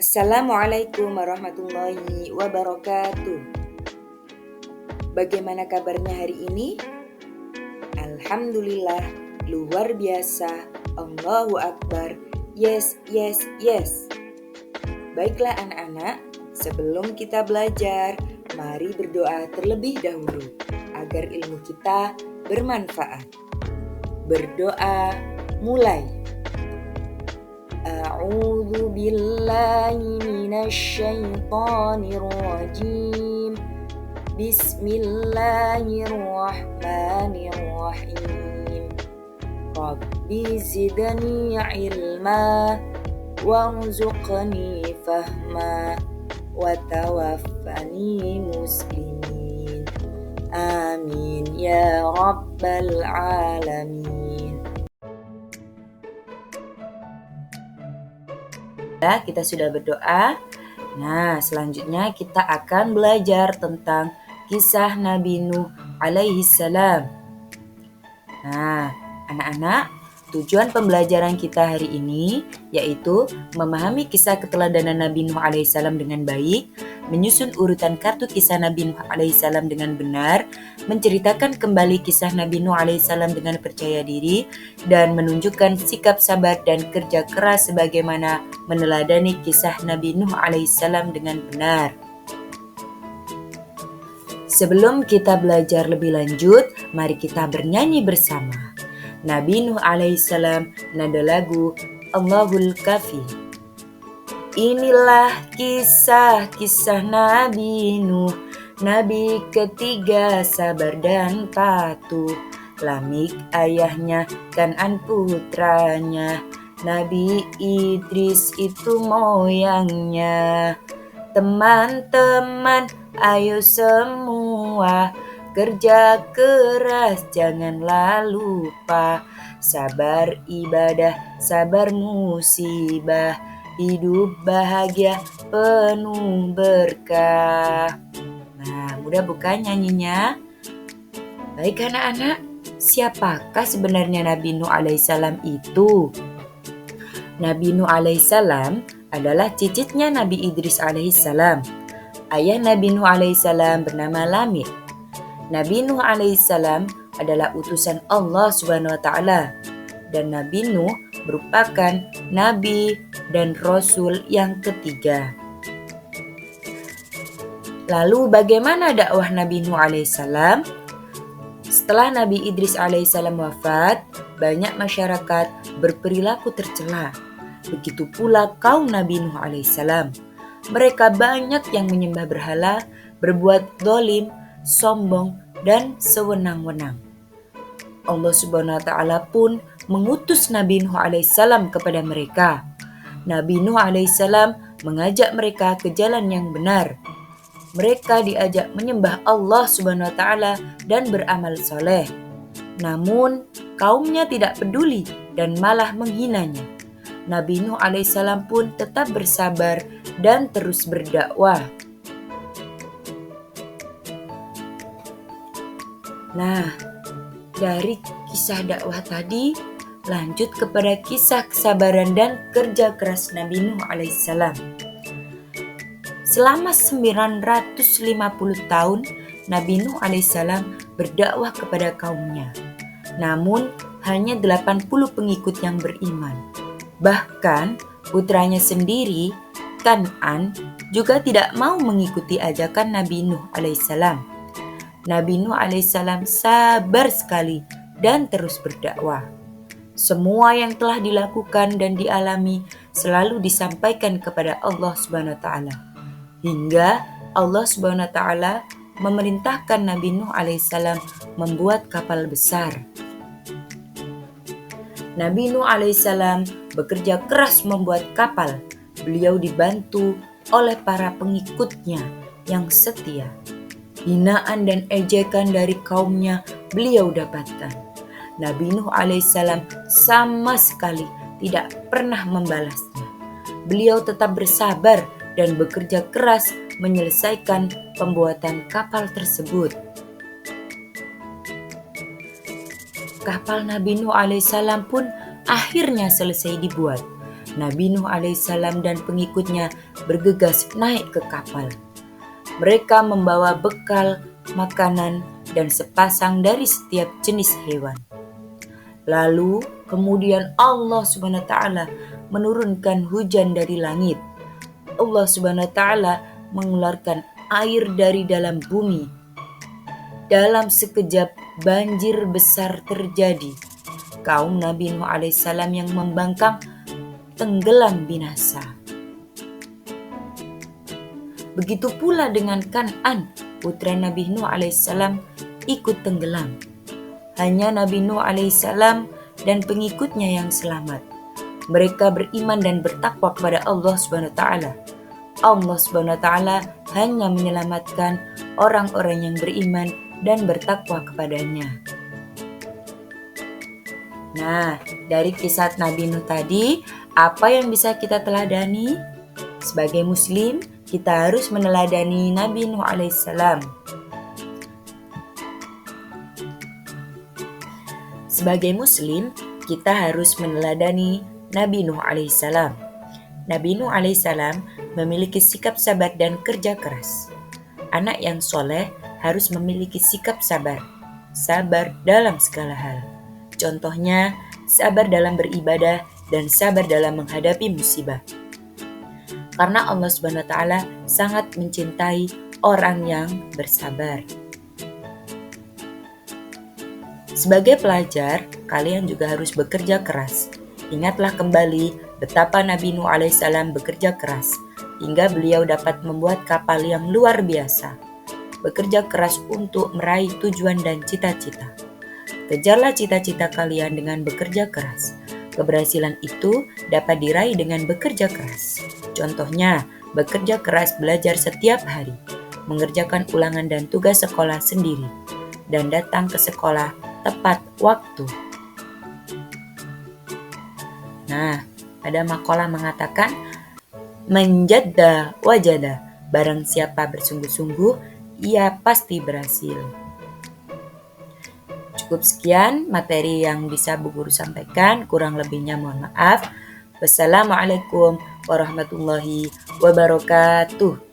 Assalamualaikum warahmatullahi wabarakatuh. Bagaimana kabarnya hari ini? Alhamdulillah, luar biasa. Allahu Akbar. Yes, yes, yes. Baiklah anak-anak, sebelum kita belajar, mari berdoa terlebih dahulu agar ilmu kita bermanfaat. Berdoa mulai. A'udzu billahi minasy syaithanir rajim. Bismillahirrahmanirrahim. Rabbi zidni ilma warzuqni fahma wa tawaffani muslimin. Amin ya rabbal alamin. Kita sudah berdoa. Nah, selanjutnya kita akan belajar tentang kisah Nabi Nuh alaihi salam. Nah, anak-anak, tujuan pembelajaran kita hari ini yaitu memahami kisah keteladanan Nabi Nuh alaihi salam dengan baik, menyusun urutan kartu kisah Nabi Nuh alaihi salam dengan benar, menceritakan kembali kisah Nabi Nuh alaihi salam dengan percaya diri, dan menunjukkan sikap sabar dan kerja keras sebagaimana meneladani kisah Nabi Nuh alaihi salam dengan benar. Sebelum kita belajar lebih lanjut, mari kita bernyanyi bersama. Nabi Nuh alaihi salam, nada lagu Allahul Kafi. Inilah kisah-kisah Nabi Nuh, Nabi ketiga sabar dan patuh. Lamik ayahnya, Kan'an putranya, Nabi Idris itu moyangnya. Teman-teman, ayo semua kerja keras, janganlah lupa. Sabar ibadah, sabar musibah, hidup bahagia penuh berkah. Nah, mudah bukan nyanyinya? Baik anak-anak, siapakah sebenarnya Nabi Nuh alaihissalam itu? Nabi Nuh alaihissalam adalah cicitnya Nabi Idris alaihissalam. Ayah Nabi Nuh alaihissalam bernama Lamik. Nabi Nuh alaihissalam adalah utusan Allah Subhanahu wa taala, dan Nabi Nuh merupakan nabi dan rasul yang ketiga. Lalu bagaimana dakwah Nabi Nuh alaihissalam? Setelah Nabi Idris alaihissalam wafat, banyak masyarakat berperilaku tercela. Begitu pula kaum Nabi Nuh alaihissalam. Mereka banyak yang menyembah berhala, berbuat zalim, sombong, dan sewenang-wenang. Allah Subhanahu wa taala pun mengutus Nabi Nuh alaihissalam kepada mereka. Nabi Nuh alaihissalam mengajak mereka ke jalan yang benar. Mereka diajak menyembah Allah Subhanahu wa taala dan beramal soleh. Namun kaumnya tidak peduli dan malah menghinanya. Nabi Nuh alaihissalam pun tetap bersabar dan terus berdakwah. Nah, dari kisah dakwah tadi, lanjut kepada kisah kesabaran dan kerja keras Nabi Nuh alaihissalam. Selama 950 tahun, Nabi Nuh alaihissalam berdakwah kepada kaumnya. Namun, hanya 80 pengikut yang beriman. Bahkan, putranya sendiri, Kan'an, juga tidak mau mengikuti ajakan Nabi Nuh alaihissalam. Nabi Nuh alaihissalam sabar sekali dan terus berdakwah. Semua yang telah dilakukan dan dialami selalu disampaikan kepada Allah Subhanahu wa taala. Hingga Allah Subhanahu wa taala memerintahkan Nabi Nuh alaihissalam membuat kapal besar. Nabi Nuh alaihissalam bekerja keras membuat kapal. Beliau dibantu oleh para pengikutnya yang setia. Hinaan dan ejekan dari kaumnya beliau dapatkan. Nabi Nuh alaihissalam sama sekali tidak pernah membalasnya. Beliau tetap bersabar dan bekerja keras menyelesaikan pembuatan kapal tersebut. Kapal Nabi Nuh alaihissalam pun akhirnya selesai dibuat. Nabi Nuh alaihissalam dan pengikutnya bergegas naik ke kapal. Mereka membawa bekal, makanan, dan sepasang dari setiap jenis hewan. Lalu kemudian Allah Subhanahu wa taala menurunkan hujan dari langit. Allah Subhanahu wa taala mengeluarkan air dari dalam bumi. Dalam sekejap banjir besar terjadi. Kaum Nabi Nuh alaihissalam yang membangkang tenggelam binasa. Begitu pula dengan Kan'an, putra Nabi Nuh alaihissalam ikut tenggelam. Hanya Nabi Nuh alaihissalam dan pengikutnya yang selamat. Mereka beriman dan bertakwa kepada Allah Subhanahu wa taala. Allah Subhanahu wa taala hanya menyelamatkan orang-orang yang beriman dan bertakwa kepadanya. Nah, dari kisah Nabi Nuh tadi, apa yang bisa kita teladani? Sebagai muslim, kita harus meneladani Nabi Nuh alaihissalam. Sebagai muslim, kita harus meneladani Nabi Nuh alaihissalam. Nabi Nuh alaihissalam memiliki sikap sabar dan kerja keras. Anak yang soleh harus memiliki sikap sabar. Sabar dalam segala hal. Contohnya, sabar dalam beribadah dan sabar dalam menghadapi musibah. Karena Allah Subhanahu wa taala sangat mencintai orang yang bersabar. Sebagai pelajar, kalian juga harus bekerja keras. Ingatlah kembali betapa Nabi Nuh alaihissalam bekerja keras hingga beliau dapat membuat kapal yang luar biasa. Bekerja keras untuk meraih tujuan dan cita-cita. Kejarlah cita-cita kalian dengan bekerja keras. Keberhasilan itu dapat diraih dengan bekerja keras. Contohnya, bekerja keras belajar setiap hari, mengerjakan ulangan dan tugas sekolah sendiri, dan datang ke sekolah tepat waktu. Nah, ada makalah mengatakan, menjadda wajada, barang siapa bersungguh-sungguh, ia pasti berhasil. Cukup sekian materi yang bisa Bu Guru sampaikan, kurang lebihnya mohon maaf. Wassalamualaikum warahmatullahi wabarakatuh.